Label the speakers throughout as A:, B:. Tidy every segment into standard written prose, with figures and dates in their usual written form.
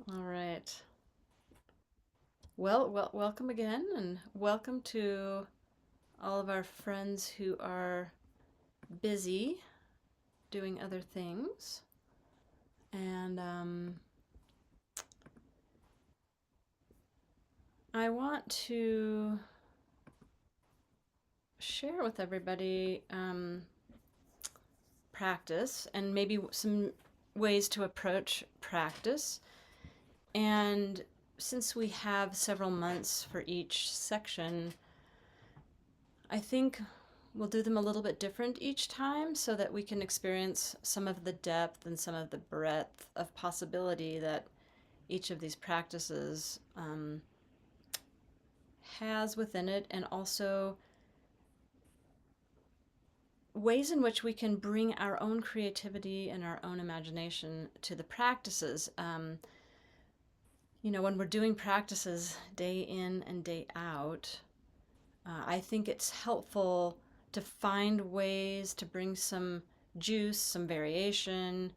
A: All right. Welcome again, and welcome to all of our friends who are busy doing other things. And I want to share with everybody practice and maybe some ways to approach practice. And since we have several months for each section, I think we'll do them a little bit different each time so that we can experience some of the depth and some of the breadth of possibility that each of these practices has within it, and also ways in which we can bring our own creativity and our own imagination to the practices. When we're doing practices day in and day out, I think it's helpful to find ways to bring some juice, some variation,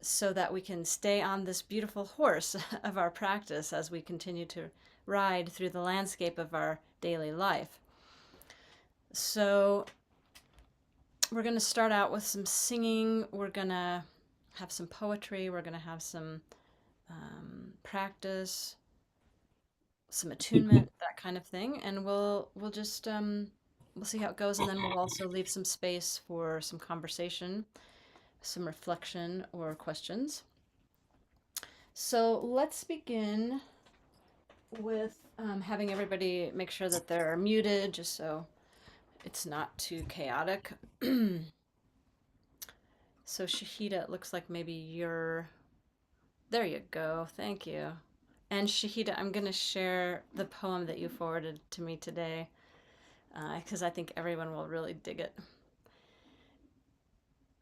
A: so that we can stay on this beautiful horse of our practice as we continue to ride through the landscape of our daily life. So, we're going to start out with some singing. We're going to have some poetry. We're going to have some practice, some attunement, that kind of thing, and we'll just we'll see how it goes, and then we'll also leave some space for some conversation, some reflection, or questions. So let's begin with having everybody make sure that they're muted, just so it's not too chaotic. So Shahida, it looks like maybe you're there. You go. Thank you. And Shahida, I'm going to share the poem that you forwarded to me today because I think everyone will really dig it.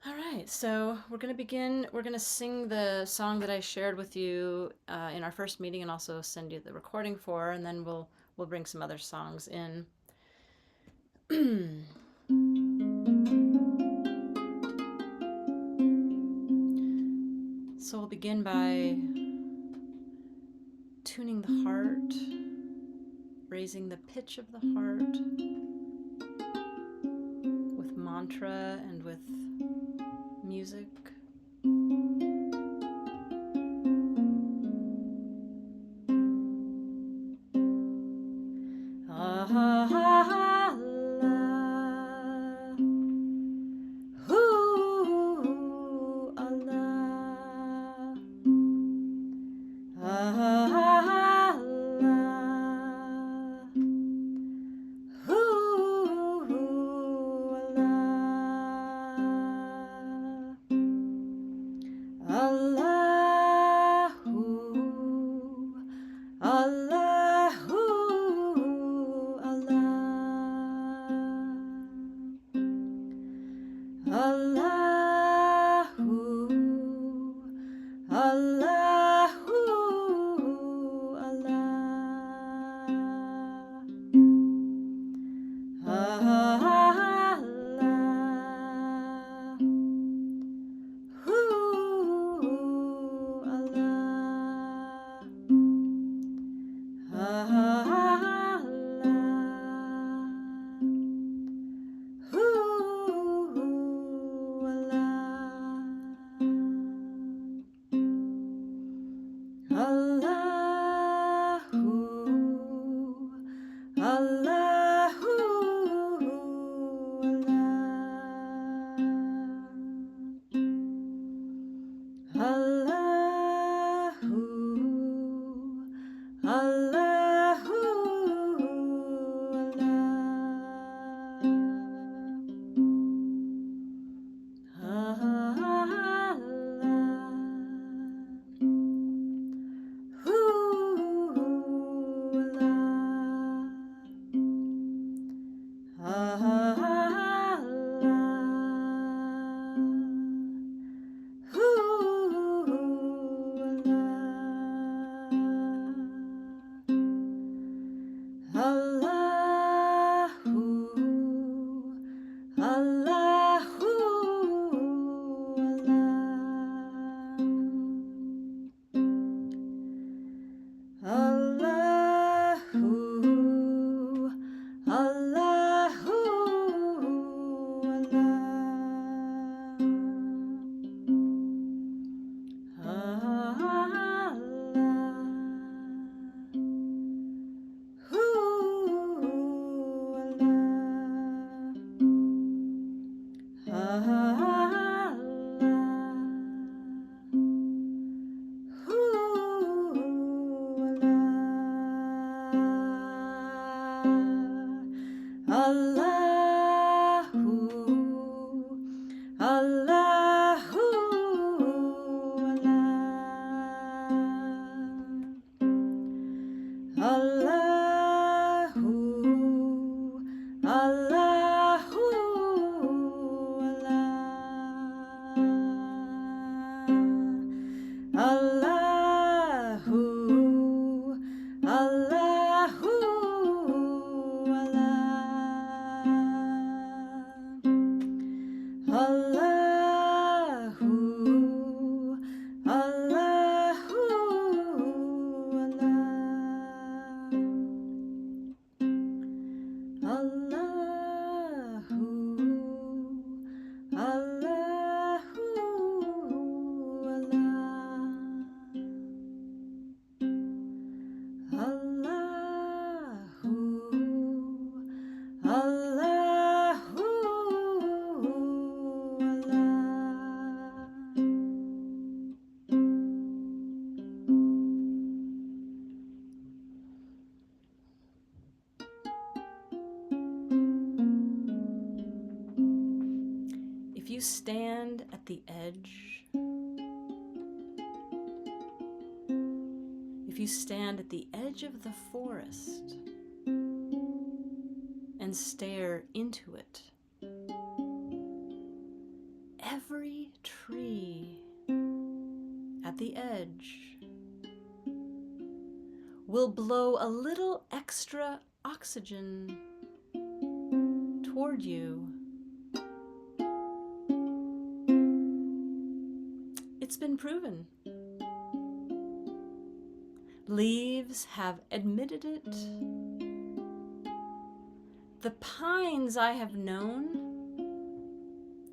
A: All right, so we're going to begin. We're going to sing the song that I shared with you in our first meeting, and also send you the recording for, and then we'll bring some other songs in. So we'll begin by tuning the heart, raising the pitch of the heart with mantra and with music. Ah, ah, ah, Allah. Ooh, Allah. Ah, Allah. Ooh, Allah. you stand at the edge, if you stand at the edge of the forest and stare into it, every tree at the edge will blow a little extra oxygen toward you. It's been proven. Leaves have admitted it. The pines I have known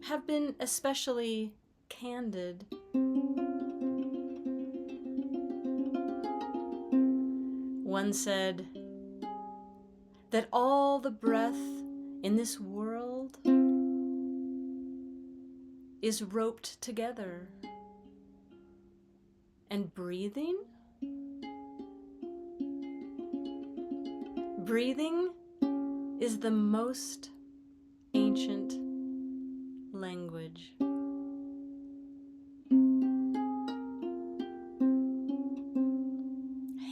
A: have been especially candid. One said that all the breath in this world is roped together, and breathing is the most ancient language.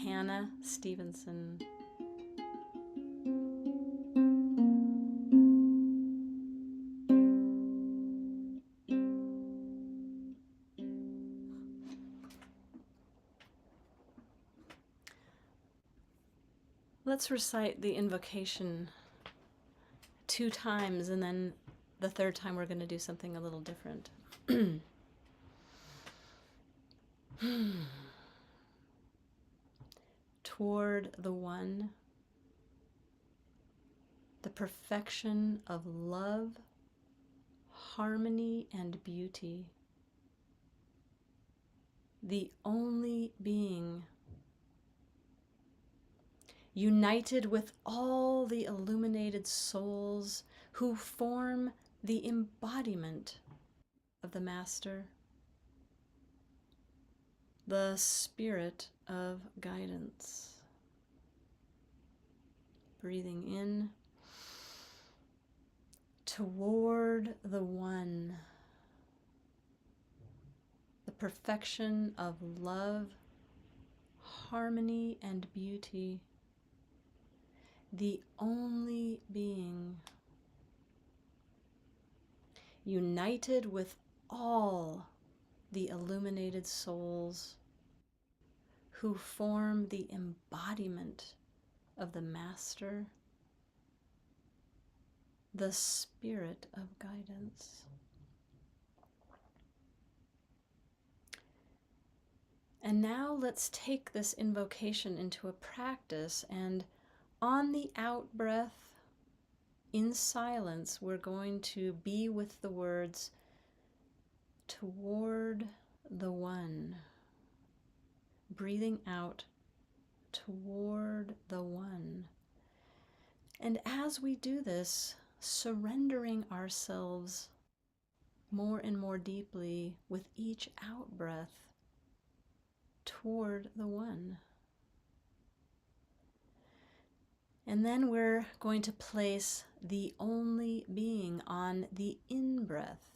A: Hannah Stevenson. Let's recite the invocation 2 times, and then the 3rd time we're going to do something a little different. Toward the One, the perfection of love, harmony, and beauty, the only being, united with all the illuminated souls who form the embodiment of the Master, the Spirit of guidance. Breathing in, toward the One, the perfection of love, harmony, and beauty, the only being, united with all the illuminated souls who form the embodiment of the Master, the Spirit of guidance. And now let's take this invocation into a practice, and on the out breath, in silence, we're going to be with the words, toward the One. Breathing out, toward the One. And as we do this, surrendering ourselves more and more deeply with each out breath toward the One. And then we're going to place the only being on the in-breath,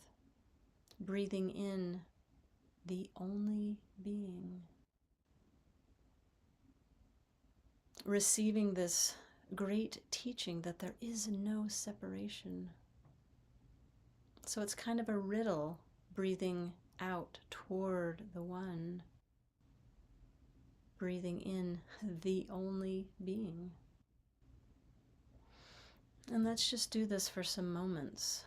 A: breathing in the only being. Receiving this great teaching that there is no separation. So it's kind of a riddle, breathing out toward the One, breathing in the only being. And let's just do this for some moments.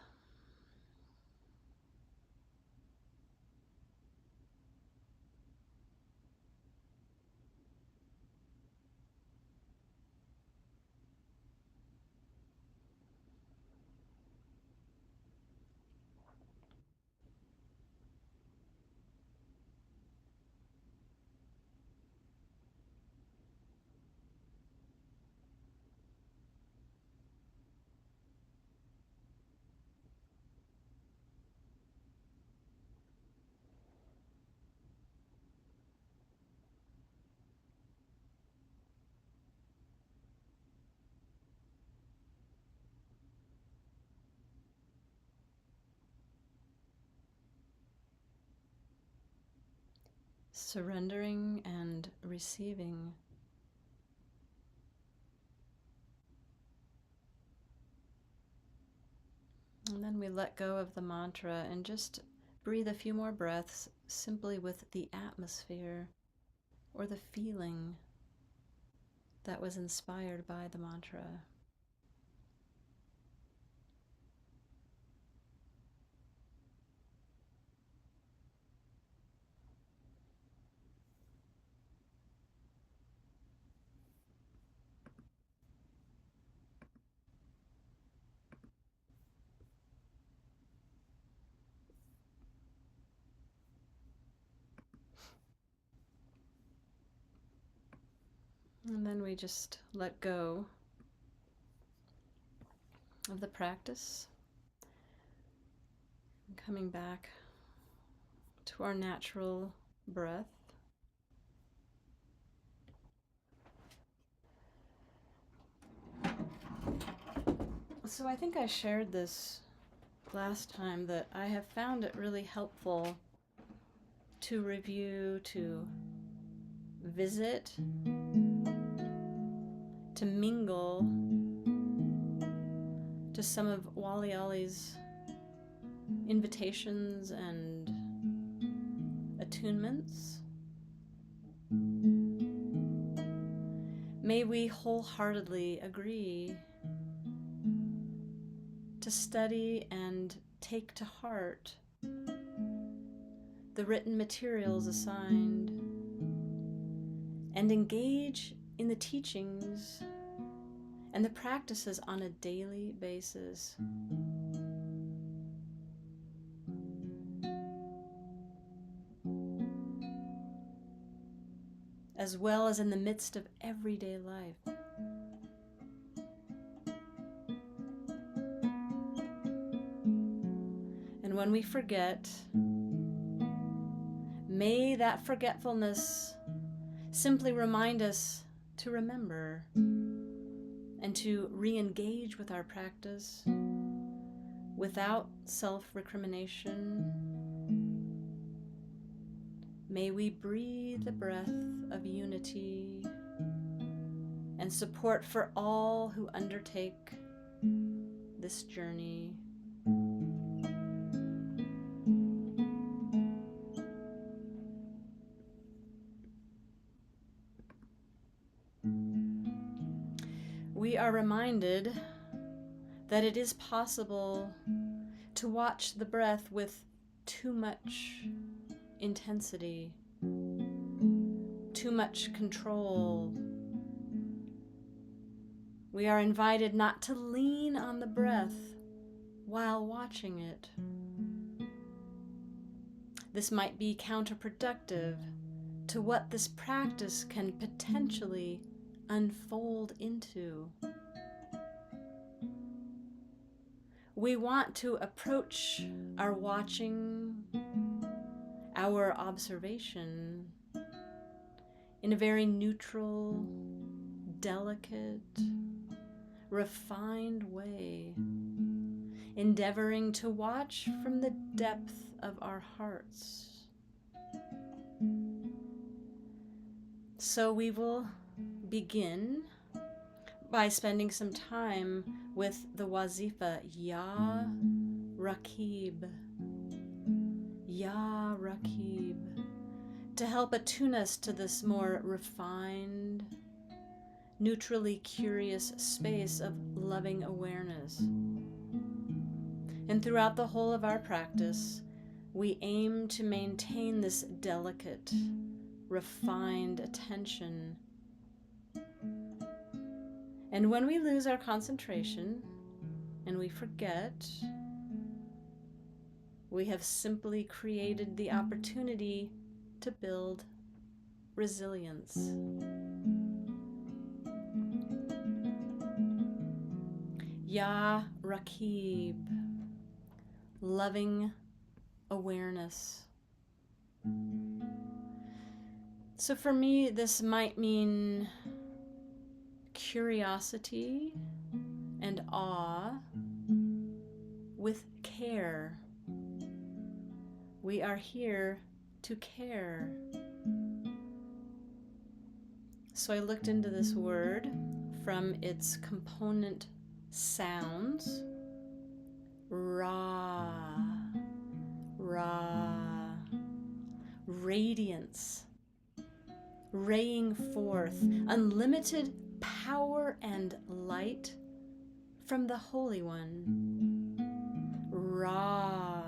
A: surrendering and receiving. And then we let go of the mantra and just breathe a few more breaths simply with the atmosphere or the feeling that was inspired by the mantra. And then we just let go of the practice, coming back to our natural breath. So I think I shared this last time that I have found it really helpful to review, to visit, to mingle to some of Wali Ali's invitations and attunements. May we wholeheartedly agree to study and take to heart the written materials assigned and engage in the teachings and the practices on a daily basis. As well as in the midst of everyday life. And when we forget, may that forgetfulness simply remind us to remember and to re-engage with our practice without self-recrimination. May we breathe the breath of unity and support for all who undertake this journey. We are reminded that it is possible to watch the breath with too much intensity, too much control. We are invited not to lean on the breath while watching it. This might be counterproductive to what this practice can potentially unfold into. We want to approach our watching, our observation, in a very neutral, delicate, refined way, endeavoring to watch from the depth of our hearts. So we will begin by spending some time with the wazifa, Ya Rakib. Ya Rakib, to help attune us to this more refined, neutrally curious space of loving awareness. And throughout the whole of our practice, we aim to maintain this delicate, refined attention. And when we lose our concentration and we forget, we have simply created the opportunity to build resilience. Ya Rakib, loving awareness. So for me, this might mean curiosity and awe with care. We are here to care. So I looked into this word from its component sounds. Ra, ra, radiance, raying forth unlimited power and light from the Holy One. Ra.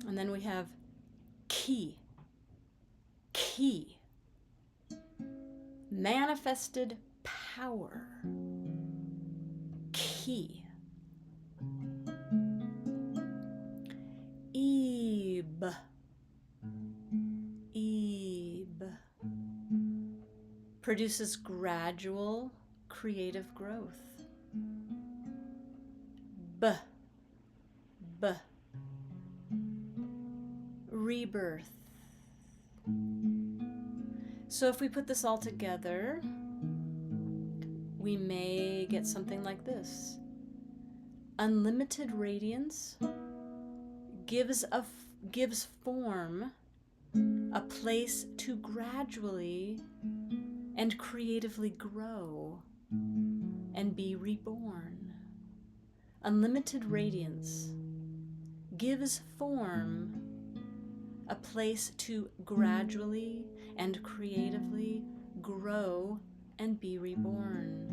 A: And then we have ki, ki, manifested power, ki. Ib, ib, produces gradual creative growth. B, b, rebirth. So if we put this all together, we may get something like this. Unlimited radiance gives form, a place to gradually and creatively grow and be reborn. Unlimited radiance gives form, a place to gradually and creatively grow and be reborn.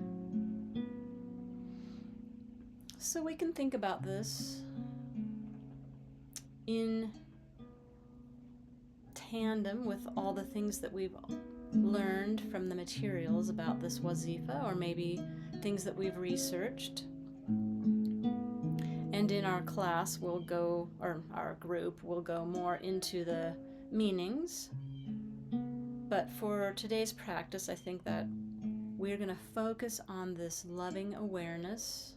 A: So we can think about this in tandem with all the things that we've learned from the materials about this wazifa, or maybe things that we've researched. And in our class, we'll go, or our group will go more into the meanings. But for today's practice, I think that we're going to focus on this loving awareness,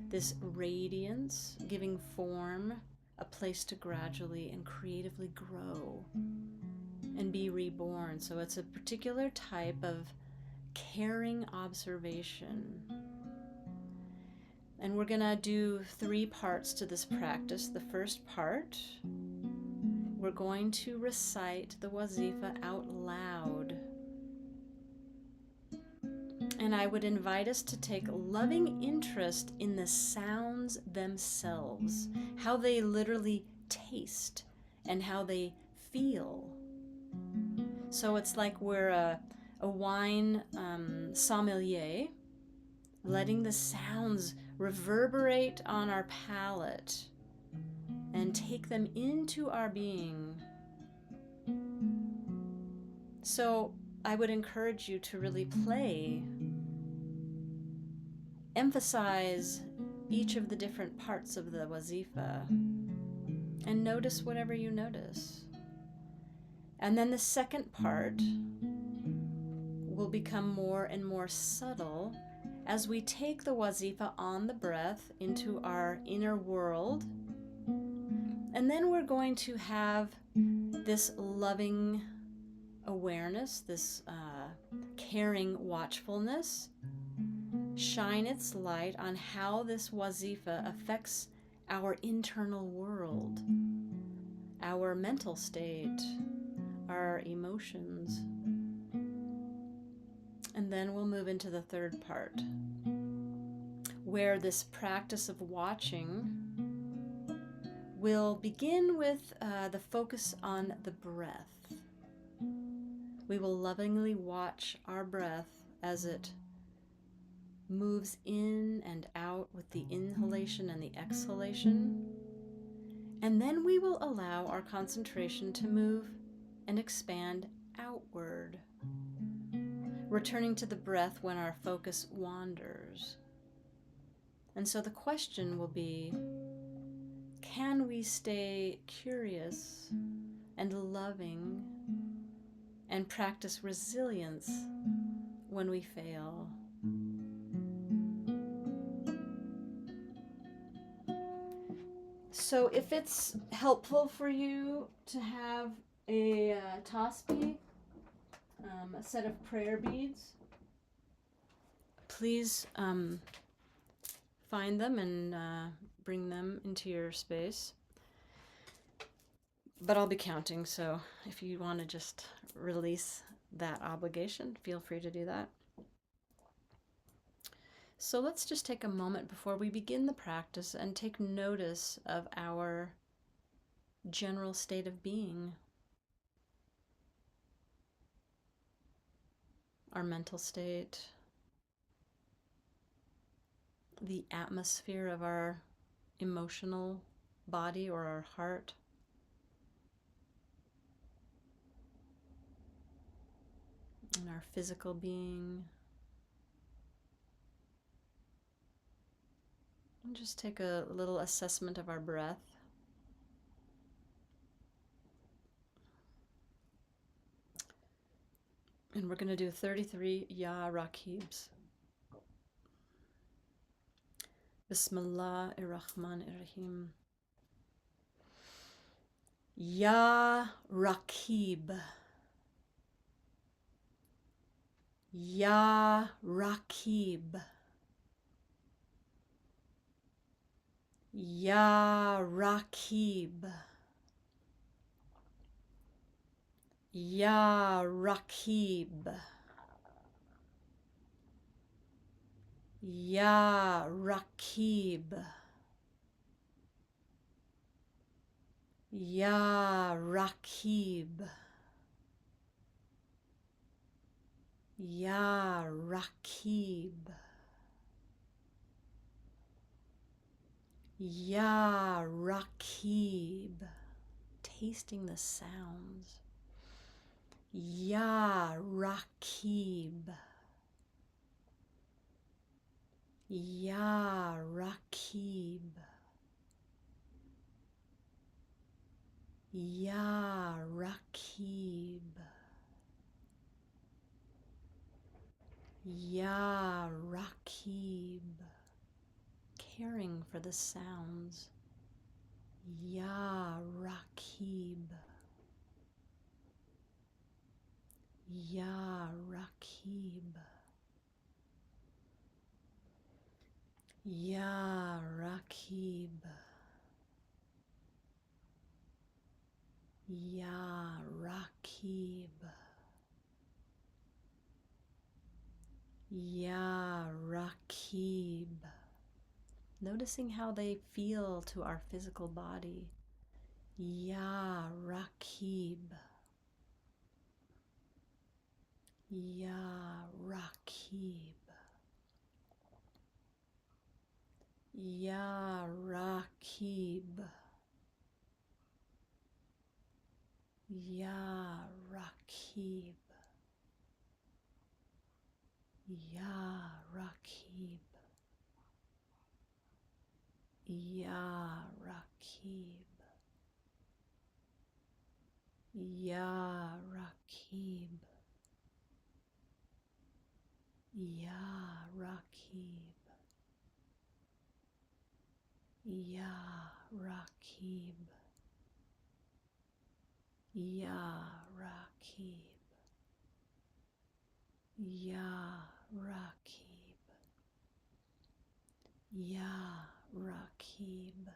A: this radiance, giving form, a place to gradually and creatively grow and be reborn. So it's a particular type of caring observation. And we're going to do 3 parts to this practice. The first part, we're going to recite the wazifa out loud. And I would invite us to take loving interest in the sounds themselves, how they literally taste and how they feel. So it's like we're a wine sommelier, letting the sounds reverberate on our palate and take them into our being. So I would encourage you to really emphasize each of the different parts of the wazifa and notice whatever you notice. And then the second part will become more and more subtle as we take the wazifa on the breath into our inner world. And then we're going to have this loving awareness, this caring watchfulness, shine its light on how this wazifa affects our internal world, our mental state, our emotions. And then we'll move into the third part, where this practice of watching will begin with the focus on the breath. We will lovingly watch our breath as it moves in and out with the inhalation and the exhalation. And then we will allow our concentration to move and expand outward, returning to the breath when our focus wanders. And so the question will be, can we stay curious and loving and practice resilience when we fail? So if it's helpful for you to have a tasbih, a set of prayer beads, please find them and bring them into your space. But I'll be counting, so if you want to just release that obligation, feel free to do that. So let's just take a moment before we begin the practice and take notice of our general state of being, our mental state, the atmosphere of our emotional body or our heart, and our physical being. And just take a little assessment of our breath. And we're going to do 33 Ya Rakibs. Bismillahirrahmanirrahim. Ya Rakib. Ya Rakib. Ya Rakib. Ya Rakib. Ya Rakib. Ya Rakib. Ya Rakib. Ya Rakib. Tasting the sounds. Ya Rakib. Ya Rakib. Ya Rakib. Ya Rakib. Caring for the sounds. Ya Rakib. Ya Rakib. Ya Rakib. Ya Rakib. Ya Rakib. Noticing how they feel to our physical body. Ya Rakib. Ya Rakib. Ya Rakib. Ya Rakib. Ya Rakib. Ya Rakib. Ya Rakib. Ya Rakib. Ya Rakib. Ya Rakib. Ya Rakib. Ya Rakib.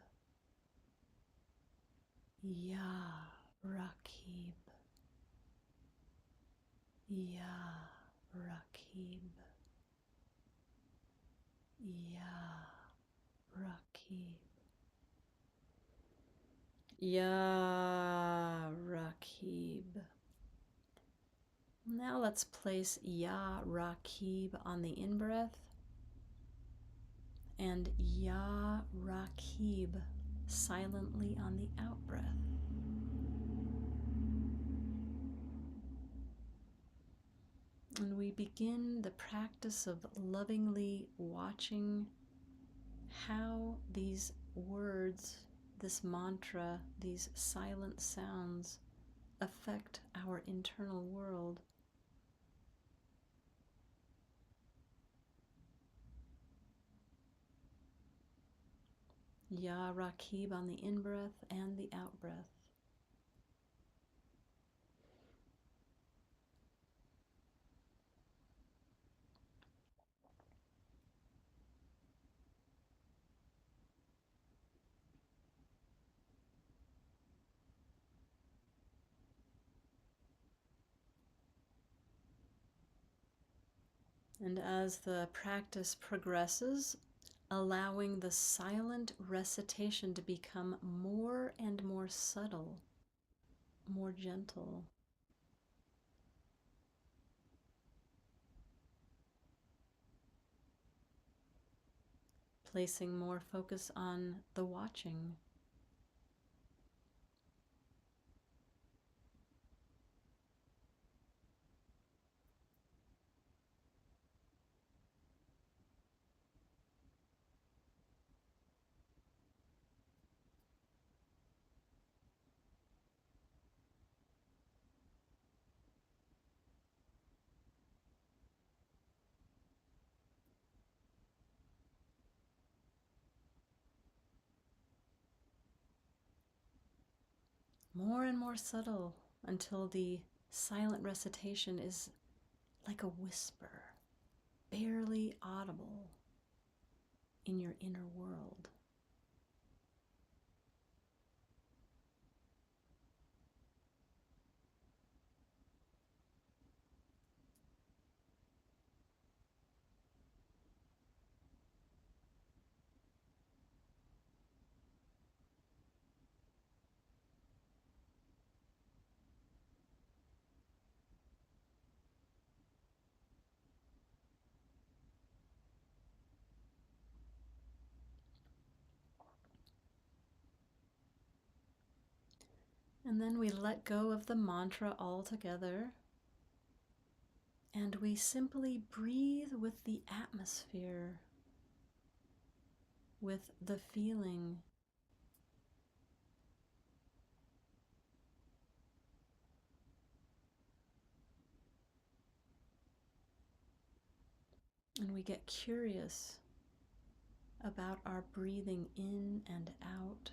A: Ya Rakib. Ya Rakib. Ya Rakib. Ya Rakib. Now let's place Ya Rakib on the in-breath and Ya Rakib silently on the out-breath. And we begin the practice of lovingly watching how these words, this mantra, these silent sounds affect our internal world. Ya Rakib on the in-breath and the out-breath. And as the practice progresses, allowing the silent recitation to become more and more subtle, more gentle. Placing more focus on the watching. More and more subtle until the silent recitation is like a whisper, barely audible in your inner world. And then we let go of the mantra altogether, and we simply breathe with the atmosphere, with the feeling. And we get curious about our breathing in and out.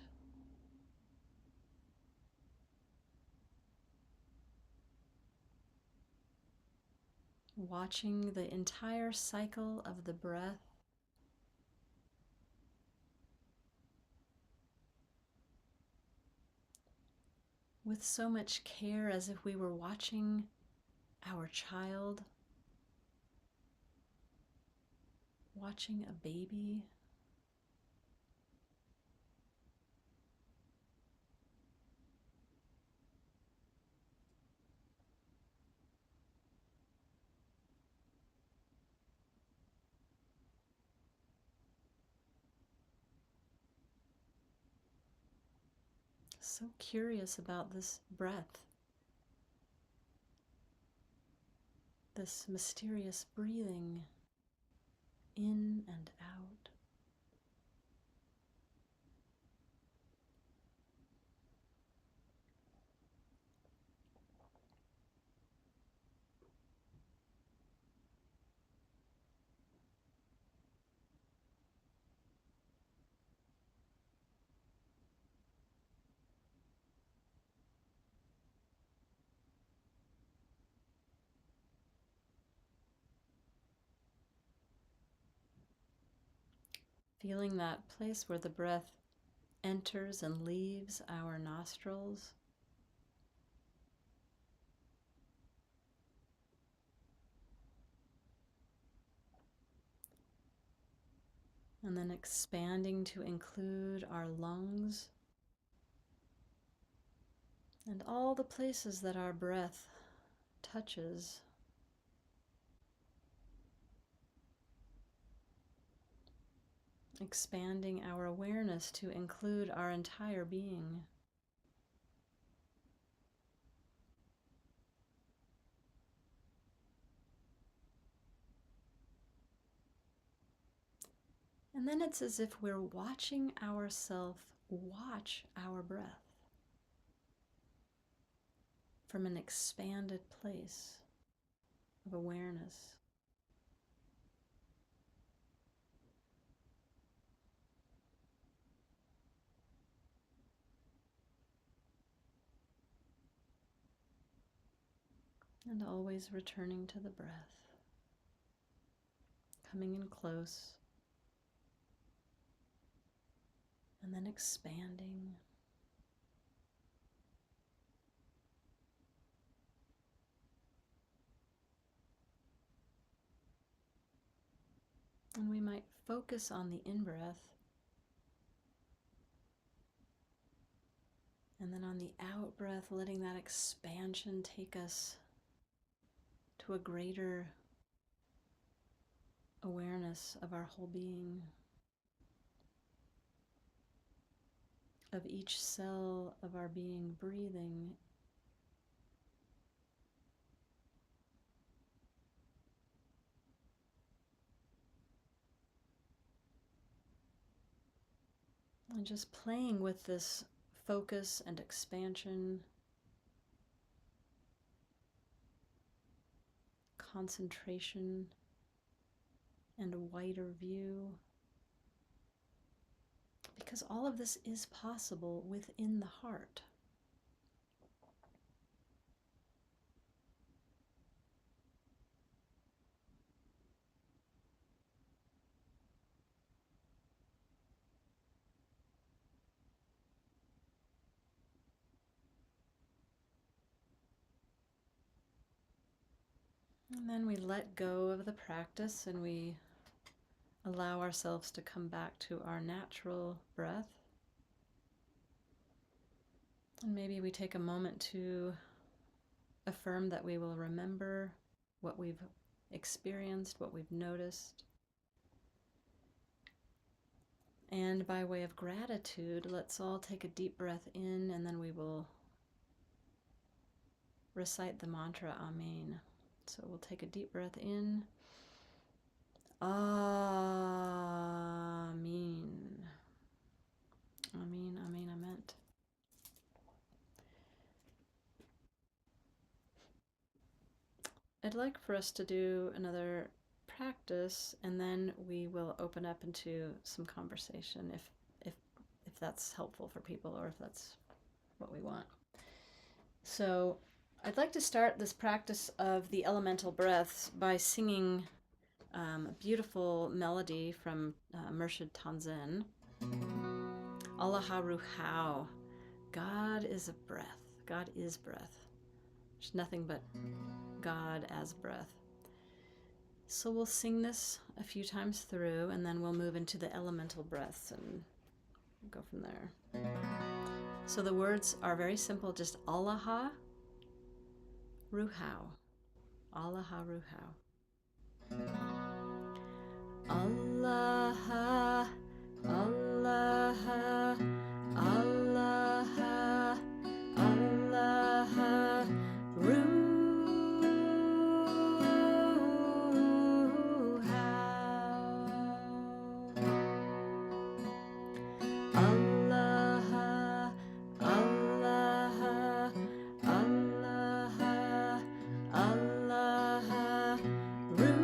A: Watching the entire cycle of the breath. With so much care, as if we were watching our child, watching a baby. So curious about this breath, this mysterious breathing in and out. Feeling that place where the breath enters and leaves our nostrils. And then expanding to include our lungs and all the places that our breath touches. Expanding our awareness to include our entire being. And then it's as if we're watching ourselves watch our breath from an expanded place of awareness. And always returning to the breath, coming in close, and then expanding. And we might focus on the in-breath, and then on the out-breath, letting that expansion take us to a greater awareness of our whole being, of each cell of our being breathing. And just playing with this focus and expansion, concentration, and a wider view. Because all of this is possible within the heart. And then we let go of the practice and we allow ourselves to come back to our natural breath. And maybe we take a moment to affirm that we will remember what we've experienced, what we've noticed. And by way of gratitude, let's all take a deep breath in, and then we will recite the mantra Amen. So we'll take a deep breath in. Amen. Amen, amen, amen. I'd like for us to do another practice, and then we will open up into some conversation if that's helpful for people, or if that's what we want. So I'd like to start this practice of the elemental breaths by singing a beautiful melody from Murshid Tanzen. Allaha Ruhau. God is a breath. God is breath. There's nothing but God as breath. So we'll sing this a few times through, and then we'll move into the elemental breaths and go from there. So the words are very simple, just Allaha Ruhau. Allaha Ruhau. Allaha, Allaha, Allaha, Allaha Ruhau. Allaha, Allaha, Allaha, Allaha Ruhau.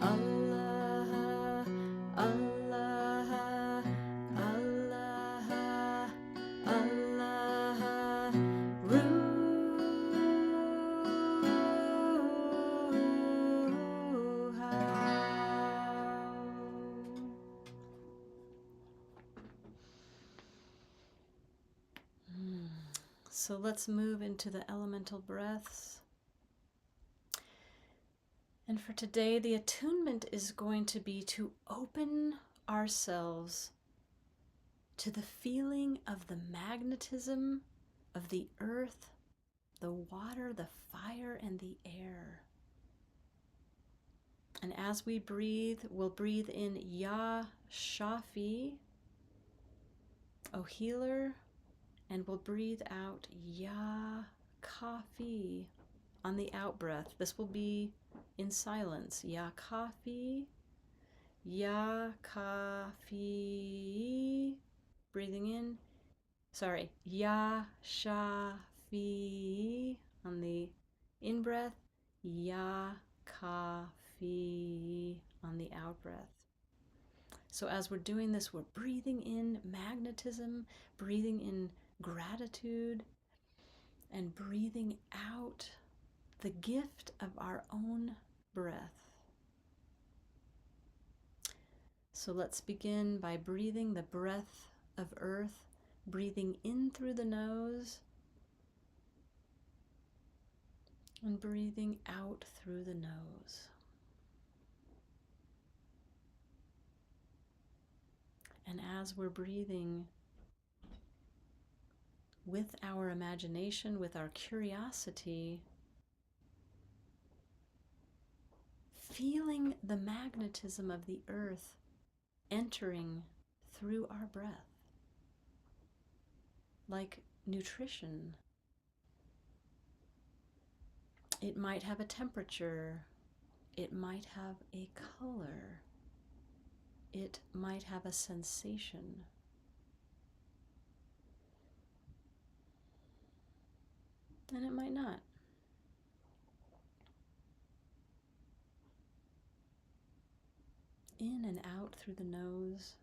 A: Allah, Allah, Allah, Allah, So let's move into the elemental breaths. And for today, the attunement is going to be to open ourselves to the feeling of the magnetism of the earth, the water, the fire, and the air. And as we breathe, we'll breathe in Ya Shafi, O healer, and we'll breathe out Ya Kafi on the out breath. This will be in silence. Ya Kafi, Ya Kafi, breathing in. Sorry, Ya Shafi on the in breath, Ya Kafi on the out breath. So as we're doing this, we're breathing in magnetism, breathing in gratitude, and breathing out the gift of our own breath. So let's begin by breathing the breath of earth, breathing in through the nose and breathing out through the nose. And as we're breathing with our imagination, with our curiosity, feeling the magnetism of the earth entering through our breath, like nutrition. It might have a temperature, it might have a color, it might have a sensation. And it might not. In and out through the nose.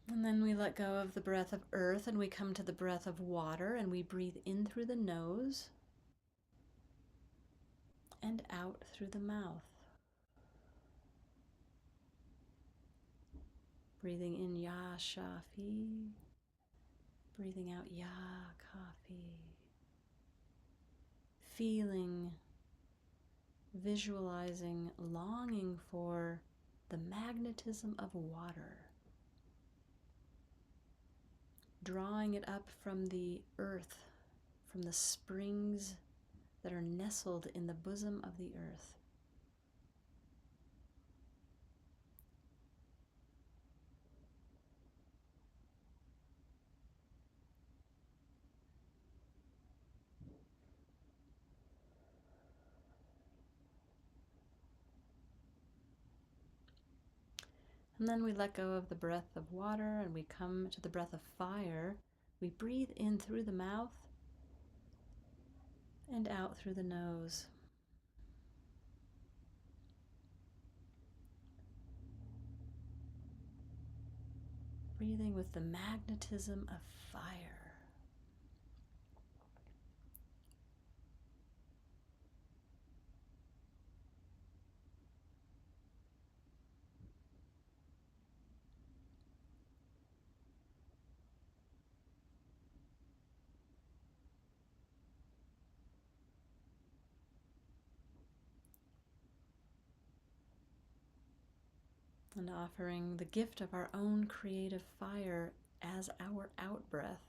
A: And then we let go of the breath of earth and we come to the breath of water and we breathe in through the nose and out through the mouth. Breathing in Ya Shafi, breathing out Ya Kafi. Feeling, visualizing, longing for the magnetism of water. Drawing it up from the earth, from the springs that are nestled in the bosom of the earth. And then we let go of the breath of water and we come to the breath of fire. We breathe in through the mouth and out through the nose. Breathing with the magnetism of fire. And offering the gift of our own creative fire as our out breath.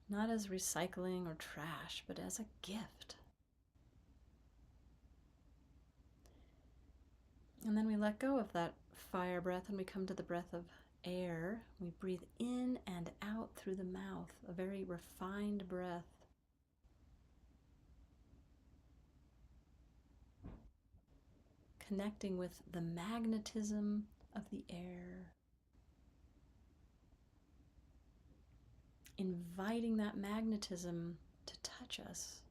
A: Not as recycling or trash, but as a gift. And then we let go of that fire breath and we come to the breath of air. We breathe in and out through the mouth, a very refined breath. Connecting with the magnetism of the air. inviting that magnetism to touch us,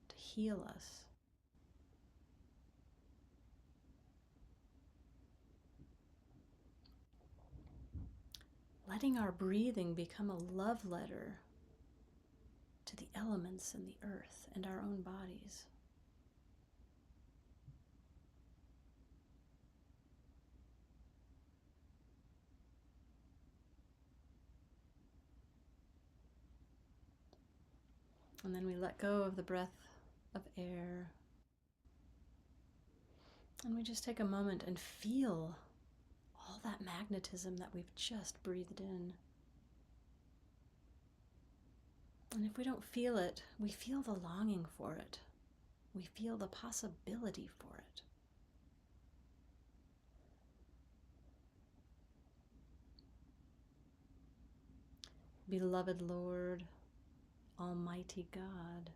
A: to heal us. Letting our breathing become a love letter to the elements and the earth and our own bodies. And then we let go of the breath of air. And we just take a moment and feel all that magnetism that we've just breathed in. And if we don't feel it, we feel the longing for it. We feel the possibility for it. Beloved Lord, Almighty God,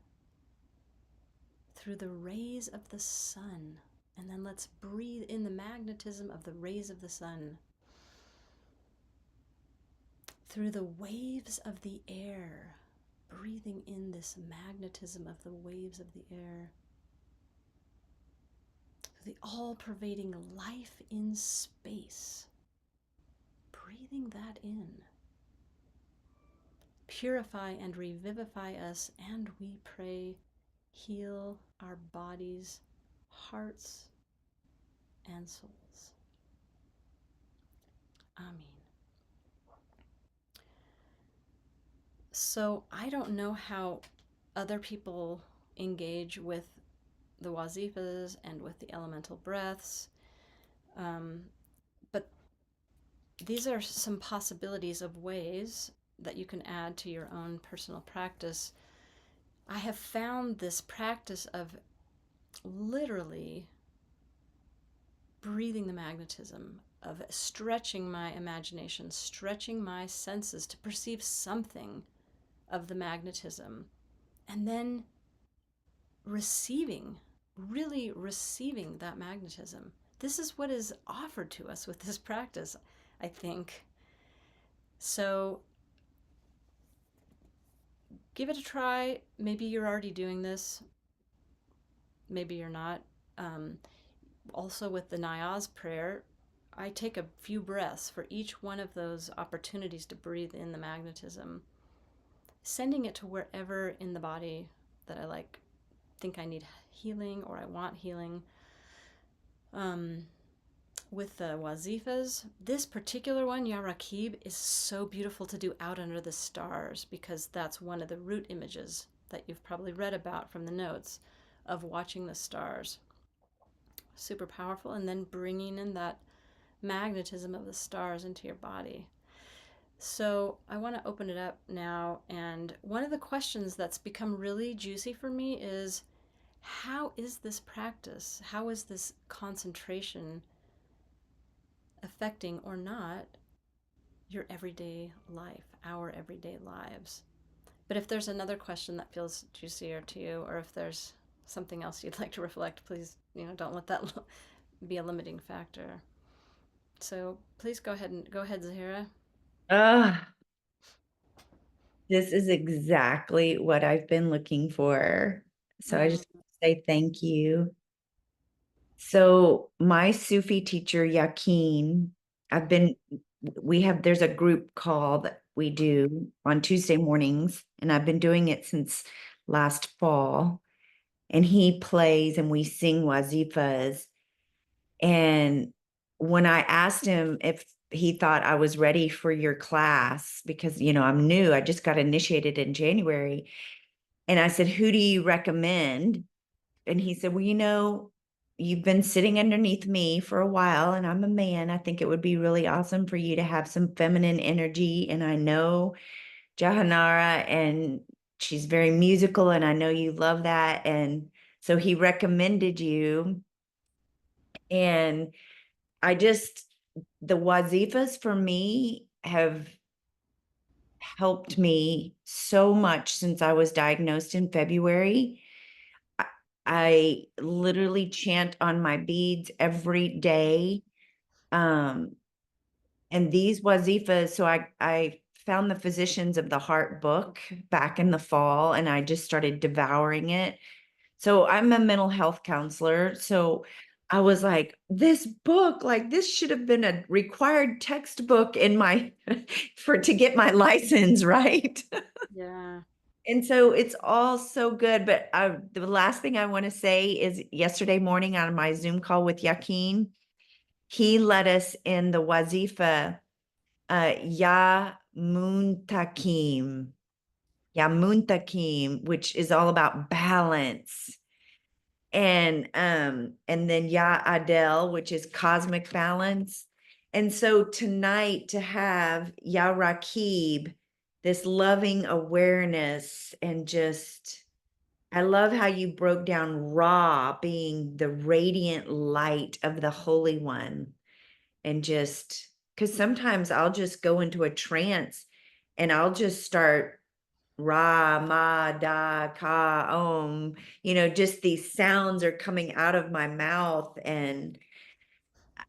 A: through the rays of the sun, and then let's breathe in the magnetism of the rays of the sun, through the waves of the air, breathing in this magnetism of the waves of the air, the all-pervading life in space, breathing that in. Purify and revivify us, and we pray, heal our bodies, hearts, and souls. Amen. So I don't know how other people engage with the wazifas and with the elemental breaths, but these are some possibilities of ways that you can add to your own personal practice. I have found this practice of literally breathing the magnetism, of stretching my imagination, stretching my senses to perceive something of the magnetism, and then receiving, really receiving that magnetism. This is what is offered to us with this practice, I think. So give it a try. Maybe you're already doing this. Maybe you're not. Also with the Nyaz prayer, I take a few breaths for each one of those opportunities to breathe in the magnetism, sending it to wherever in the body that I think I need healing or I want healing. With the wazifas, this particular one, Ya Rakib, is so beautiful to do out under the stars, because that's one of the root images that you've probably read about from the notes of watching the stars. Super powerful. And then bringing in that magnetism of the stars into your body. So I want to open it up now, and one of the questions that's become really juicy for me is, how is this practice, how is this concentration affecting or not your everyday life, our everyday lives? But if there's another question that feels juicier to you, or if there's something else you'd like to reflect, please, don't let that be a limiting factor. So please go ahead, Zahira.
B: This is exactly what I've been looking for. So I just want to say thank you. So my Sufi teacher, Yakin, there's a group call that we do on Tuesday mornings, and I've been doing it since last fall. And he plays and we sing wazifas. And when I asked him if he thought I was ready for your class, because, I'm new, I just got initiated in January. And I said, who do you recommend? And he said, well, you've been sitting underneath me for a while and I'm a man. I think it would be really awesome for you to have some feminine energy. And I know Jahanara, and she's very musical, and I know you love that. And so he recommended you. And the wazifas for me have helped me so much since I was diagnosed in February. I literally chant on my beads every day. And these wazifas, so I found the Physicians of the Heart book back in the fall, and I just started devouring it. So I'm a mental health counselor. So I was like, this book, like this should have been a required textbook in my to get my license, right?
A: Yeah.
B: And so it's all so good. But the last thing I want to say is yesterday morning on my Zoom call with Yakin, he led us in the Wazifa, Ya Muntakim, Ya Muntakim, which is all about balance. And then Ya Adel, which is cosmic balance. And so tonight to have Ya Rakib, this loving awareness, and just I love how you broke down Ra being the radiant light of the Holy One. And just because sometimes I'll just go into a trance and I'll just start Ra, Ma, Da, Ka, Om, just these sounds are coming out of my mouth and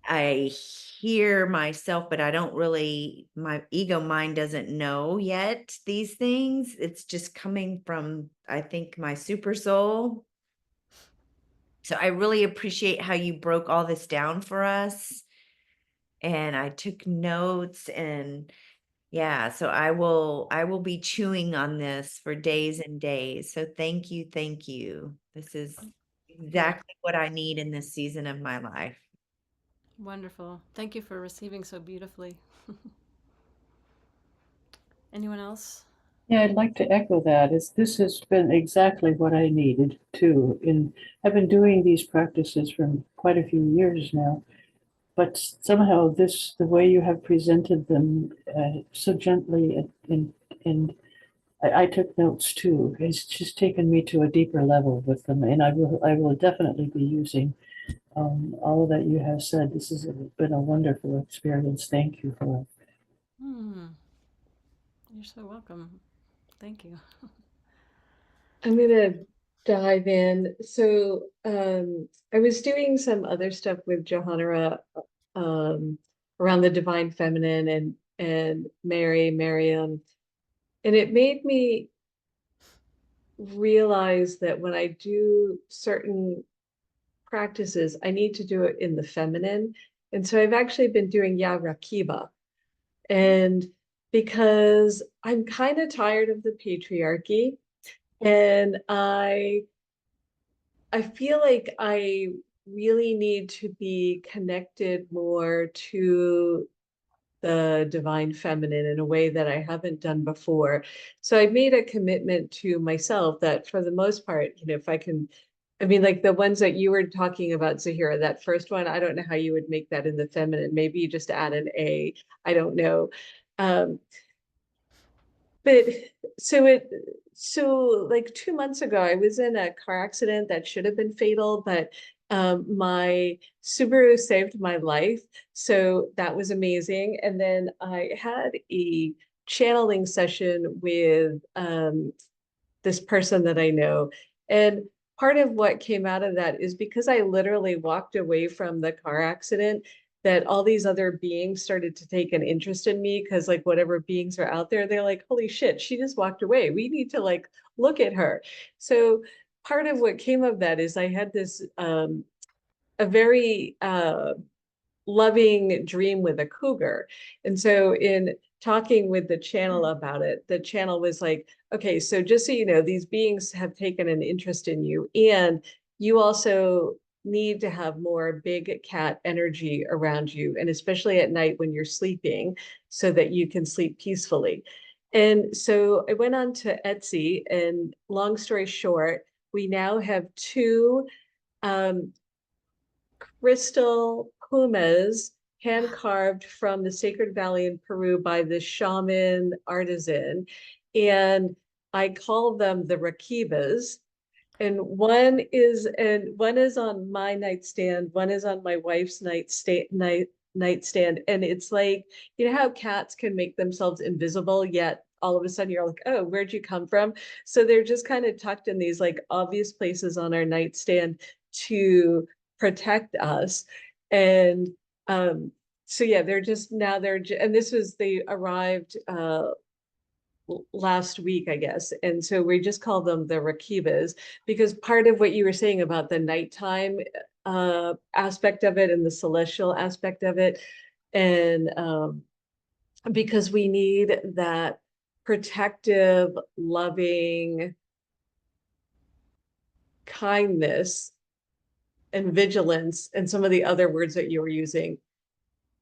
B: I hear myself, but I don't really, my ego mind doesn't know yet these things. It's just coming from, I think, my super soul. So I really appreciate how you broke all this down for us. And I took notes and yeah, so I will be chewing on this for days and days. So thank you, thank you. This is
A: Yeah.
B: exactly what I need in this season of my life.
A: Wonderful. Thank you for receiving so beautifully. Anyone else?
C: Yeah, I'd like to echo that. This has been exactly what I needed too. I've been doing these practices for quite a few years now, but somehow the way you have presented them so gently and I took notes too. It's just taken me to a deeper level with them, and I will definitely be using all that you have said. This has been a wonderful experience. Thank you for it.
A: Hmm. You're so welcome. Thank you.
D: I'm gonna dive in. So I was doing some other stuff with Johanna um, around the divine feminine and Mary, Miriam, and it made me realize that when I do certain practices, I need to do it in the feminine. And so I've actually been doing Ya Rakiba. And because I'm kind of tired of the patriarchy, and I feel like I really need to be connected more to the divine feminine in a way that I haven't done before. So I made a commitment to myself that for the most part, if I can, I mean, like the ones that you were talking about, Zahira, that first one, I don't know how you would make that in the feminine. Maybe you just add an A. I don't know. Um, but so like 2 months ago, I was in a car accident that should have been fatal, but my Subaru saved my life. So that was amazing. And then I had a channeling session with this person that I know. And part of what came out of that is because I literally walked away from the car accident, that all these other beings started to take an interest in me because like whatever beings are out there, they're like, holy shit, she just walked away. We need to like look at her. So part of what came of that is I had this a very loving dream with a cougar. And so in talking with the channel about it, the channel was like, okay, so just so you know, these beings have taken an interest in you, and you also need to have more big cat energy around you, and especially at night when you're sleeping, so that you can sleep peacefully. And so I went on to Etsy, and long story short, we now have two um, crystal pumas hand carved from the Sacred Valley in Peru by the shaman artisan. And I call them the Rakibas. And one is on my nightstand, one is on my wife's nightstand. And it's like, you know how cats can make themselves invisible, yet all of a sudden you're like, oh, where'd you come from? So they're just kind of tucked in these like obvious places on our nightstand to protect us. And so yeah, they're just now they're and this was they arrived last week, I guess. And so we just call them the Rakibas, because part of what you were saying about the nighttime aspect of it and the celestial aspect of it, and because we need that protective, loving kindness and vigilance and some of the other words that you were using,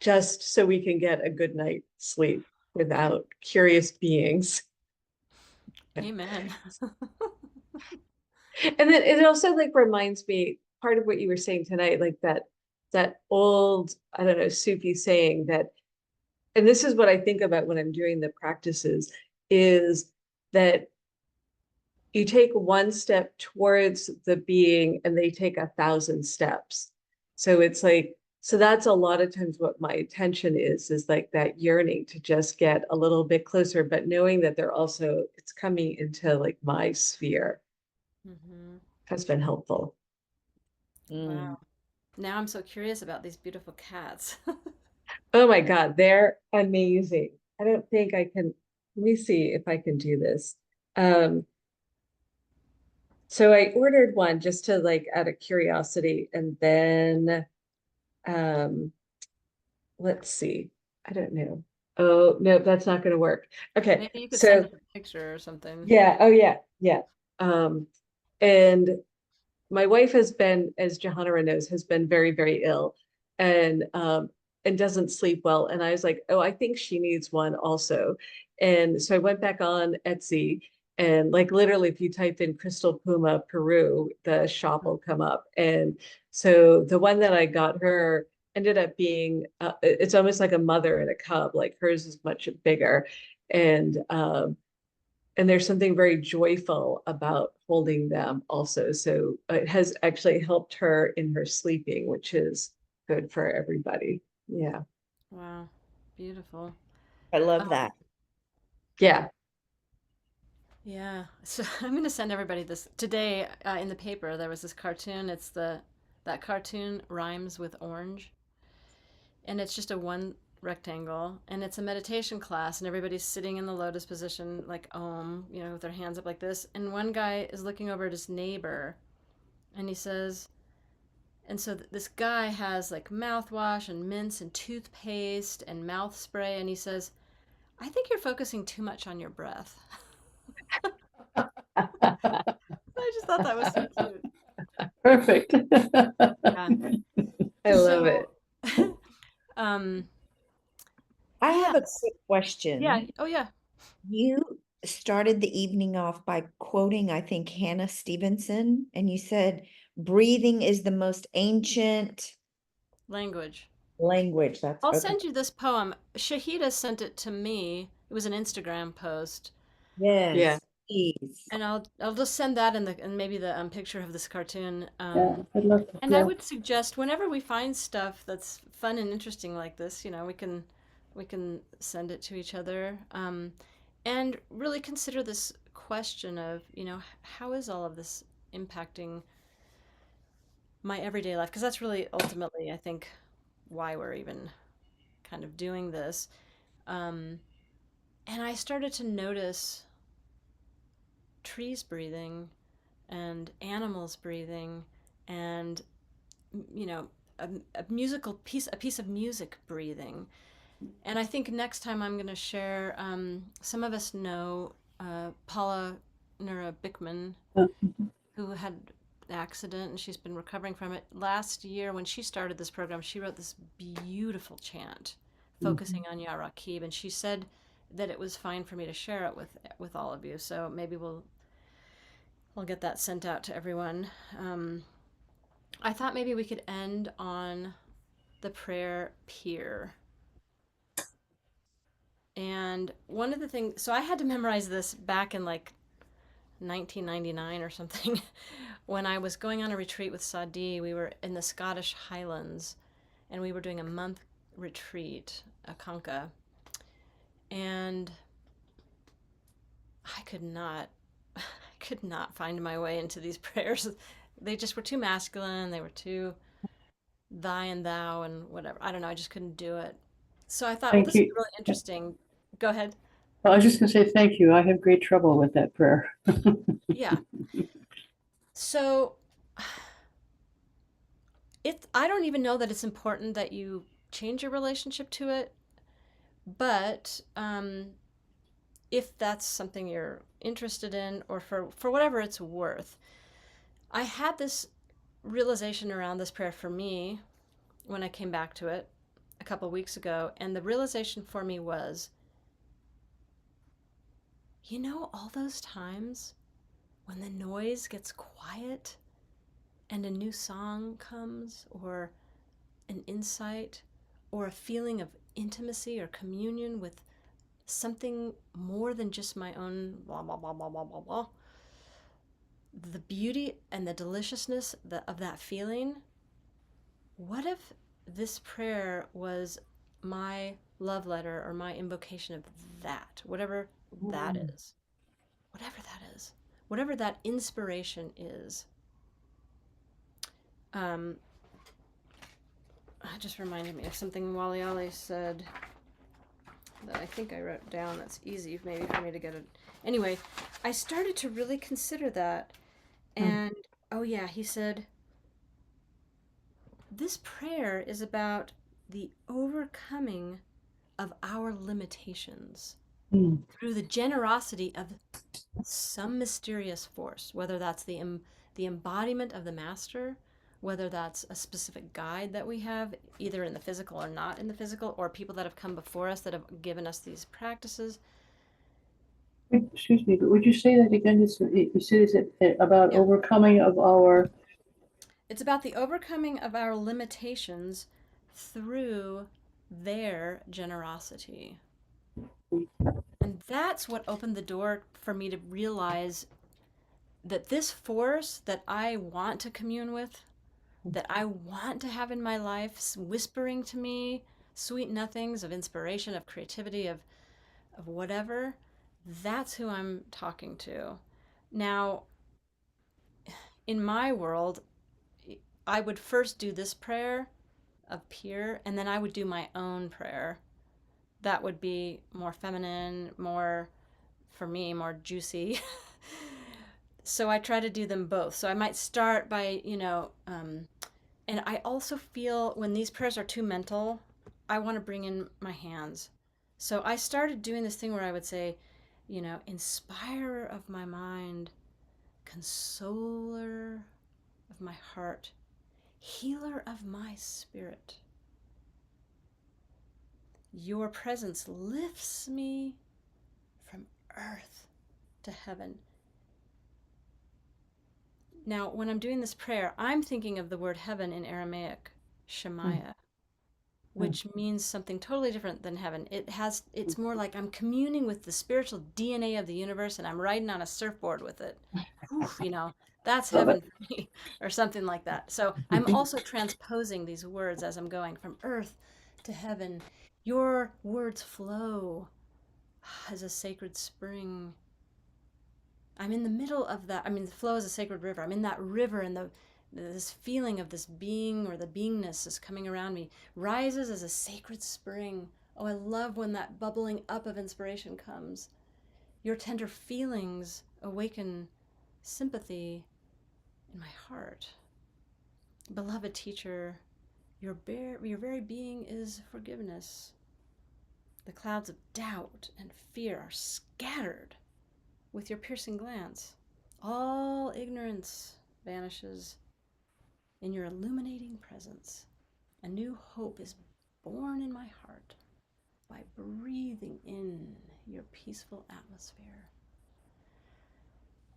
D: just so we can get a good night's sleep without curious beings.
A: Amen.
D: And then it also like reminds me part of what you were saying tonight, like that old, I don't know, Sufi saying that, and this is what I think about when I'm doing the practices, is that you take one step towards the being and they take 1,000 steps. So it's like, so that's a lot of times what my attention is like that yearning to just get a little bit closer, but knowing that they're also, it's coming into like my sphere
A: Hmm.
D: has been helpful.
B: Mm.
A: Wow. Now I'm so curious about these beautiful cats.
D: Oh my God, they're amazing. I don't think I can, let me see if I can do this. Um, so I ordered one just to like out of curiosity, and then um let's see. I don't know. Oh, no, that's not going to work. Okay.
A: Maybe you could send
D: So
A: us a picture or something.
D: yeah, oh yeah, yeah. Um and my wife has been, as Johanna knows, has been very, very ill, and doesn't sleep well. And I was like, oh, I think she needs one also. And so I went back on Etsy, and like literally if you type in Crystal Puma Peru, the shop will come up. And so the one that I got her ended up being it's almost like a mother and a cub, like hers is much bigger. And there's something very joyful about holding them also. So it has actually helped her in her sleeping, which is good for everybody. Yeah.
A: Wow. Beautiful.
B: I love
A: Um,
B: that.
D: Yeah.
A: yeah. So I'm going to send everybody this today in the paper. There was this cartoon. It's the that cartoon rhymes with orange, and it's just a one rectangle, and it's a meditation class, and everybody's sitting in the lotus position like Om, with their hands up like this, and one guy is looking over at his neighbor, and he says, and so this guy has like mouthwash and mints and toothpaste and mouth spray, and he says, I think you're focusing too much on your breath. I just thought that was so cute.
C: Perfect.
A: Yeah.
D: I love
A: So,
D: it.
A: um,
B: I have a
A: yes.
B: quick
A: Yeah.
B: question.
A: Oh, yeah.
B: You started the evening off by quoting, I think, Hannah Stevenson, and you said, breathing is the most ancient
A: Language.
B: language. That's
A: I'll
B: okay.
A: send you this poem. Shahida sent it to me. It was an Instagram post,
D: Yeah.
B: Yes, please.
A: and I'll just send that in the and maybe the picture of this cartoon.
C: Yeah, I'd love to.
A: And I
C: Yeah.
A: would suggest whenever we find stuff that's fun and interesting like this, we can send it to each other, and really consider this question of, how is all of this impacting my everyday life? Because that's really ultimately, I think, why we're even kind of doing this. Um, and I started to notice trees breathing and animals breathing and you know a, a piece of music breathing. And I think next time I'm going to share, some of us know Paula Nura Bickman,
C: Uh,
A: who had an accident and she's been recovering from it. Last year when she started this program, she wrote this beautiful chant
C: mhm.
A: focusing on Ya Rakib, and she said that it was fine for me to share it with all of you. So maybe I'll get that sent out to everyone. I thought maybe we could end on the prayer Peer. And one of the things, so I had to memorize this back in like 1999 or something. When I was going on a retreat with Sadi, we were in the Scottish Highlands and we were doing a month retreat, a conca. And I could not, I could not find my way into these prayers. They just were too masculine. They were too thy and thou and whatever. I don't know. I just couldn't do it. So I thought, well,
C: Thank
A: this is
C: you.
A: really interesting. Go ahead.
C: Well, I was just going to say thank you. I have great trouble with that prayer.
A: Yeah. So I don't even know that it's important that you change your relationship to it, but if that's something you're interested in, or for whatever it's worth, I had this realization around this prayer for me when I came back to it a couple weeks ago, and the realization for me was, all those times when the noise gets quiet and a new song comes, or an insight, or a feeling of intimacy or communion with something more than just my own blah, blah, blah, blah, blah, blah, blah. The beauty and the deliciousness of that feeling. What if this prayer was my love letter or my invocation of that, whatever that is, whatever that is, whatever that inspiration is? Um, it just reminded me of something Wally Ali said that I think I wrote down that's easy maybe for me to get it. Anyway, I started to really consider that. And oh, yeah, he said, this prayer is about the overcoming of our limitations
C: Mm.
A: through the generosity of some mysterious force, whether that's the embodiment of the master, whether that's a specific guide that we have, either in the physical or not in the physical, or people that have come before us that have given us these practices.
C: Excuse me, but would you say that again? You said it's about
A: Yeah.
C: overcoming of our.
A: It's about the overcoming of our limitations through their generosity. And that's what opened the door for me to realize that this force that I want to commune with, that I want to have in my life, whispering to me sweet nothings of inspiration, of creativity, of whatever, that's who I'm talking to. Now, in my world, I would first do this prayer of Peer, and then I would do my own prayer. That would be more feminine, more, for me, more juicy. So I try to do them both. So I might start by, and I also feel when these prayers are too mental, I want to bring in my hands. So I started doing this thing where I would say, inspirer of my mind, consoler of my heart, healer of my spirit. Your presence lifts me from earth to heaven. Now, when I'm doing this prayer, I'm thinking of the word heaven in Aramaic, Shemaiah, which means something totally different than heaven. It's more like I'm communing with the spiritual DNA of the universe and I'm riding on a surfboard with it. Oof, that's
C: Love
A: heaven
C: it.
A: for me, or something like that. So I'm also transposing these words as I'm going from earth to heaven. Your words flow as a sacred spring. I'm in the middle of that. I mean, the flow is a sacred river. I'm in that river, and this feeling of this being or the beingness is coming around me, rises as a sacred spring. Oh, I love when that bubbling up of inspiration comes. Your tender feelings awaken sympathy in my heart. Beloved teacher, your very being is forgiveness. The clouds of doubt and fear are scattered with your piercing glance. All ignorance vanishes in your illuminating presence. A new hope is born in my heart by breathing in your peaceful atmosphere.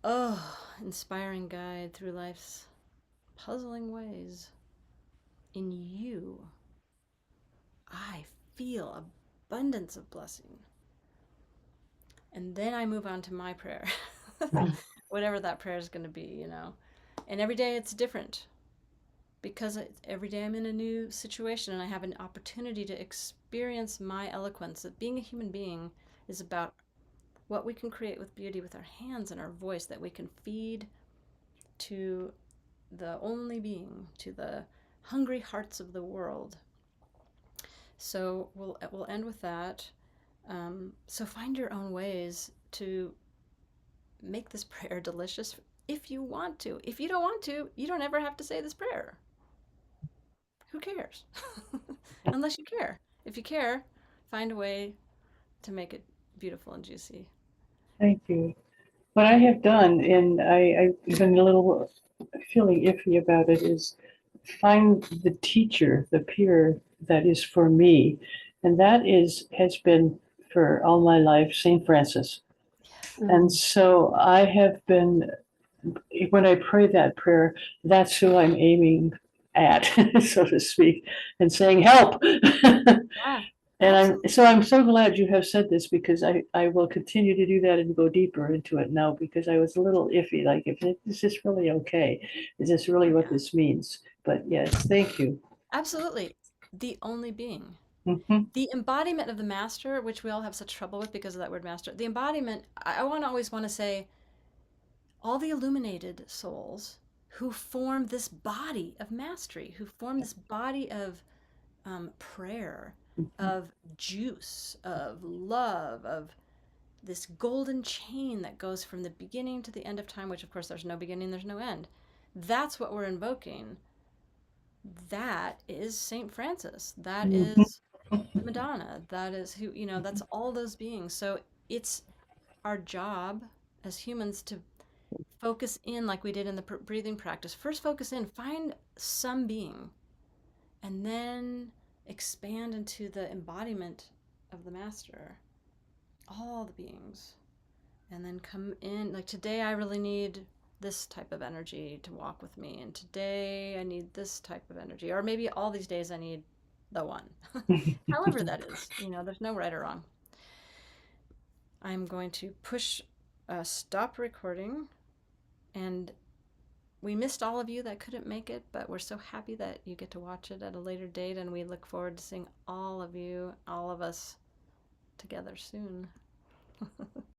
A: Oh, inspiring guide through life's puzzling ways. In you, I feel abundance of blessing. And then I move on to my prayer, whatever that prayer is going to be. And every day it's different because every day I'm in a new situation and I have an opportunity to experience my eloquence. That being a human being is about what we can create with beauty with our hands and our voice, that we can feed to the only being, to the hungry hearts of the world. So we'll end with that. So find your own ways to make this prayer delicious if you want to. If you don't want to, you don't ever have to say this prayer. Who cares? Unless you care. If you care, find a way to make it beautiful and juicy.
C: Thank you. What I have done, and I've been a little feeling iffy about it, is find the teacher, the peer that is for me. And that has been for all my life, St. Francis. And so I have been, when I pray that prayer, that's who I'm aiming at, so to speak, and saying, help.
A: Yeah,
C: And
A: absolutely.
C: I'm so glad you have said this, because I will continue to do that and go deeper into it now, because I was a little iffy, like, is this really okay? Is this really what
A: Yeah,
C: this means? But yes, thank you.
A: absolutely. The only being.
C: Mhm.
A: The embodiment of the master, which we all have such trouble with because of that word master, the embodiment, I want to always want to say, all the illuminated souls who form this body of mastery, who form this body of prayer,
C: Mhm.
A: of juice, of love, of this golden chain that goes from the beginning to the end of time, which of course there's no beginning, there's no end. That's what we're invoking. That is Saint Francis. That
C: Mhm.
A: is the Madonna. That is who, that's all those beings. So it's our job as humans to focus in like we did in the breathing practice. First, focus in, find some being, and then expand into the embodiment of the master, all the beings. And then come in, like today, I really need this type of energy to walk with me. And today, I need this type of energy. Or maybe all these days, I need the one. However, that is, there's no right or wrong. I'm going to push stop recording. And we missed all of you that couldn't make it, but we're so happy that you get to watch it at a later date. And we look forward to seeing all of you, all of us together soon.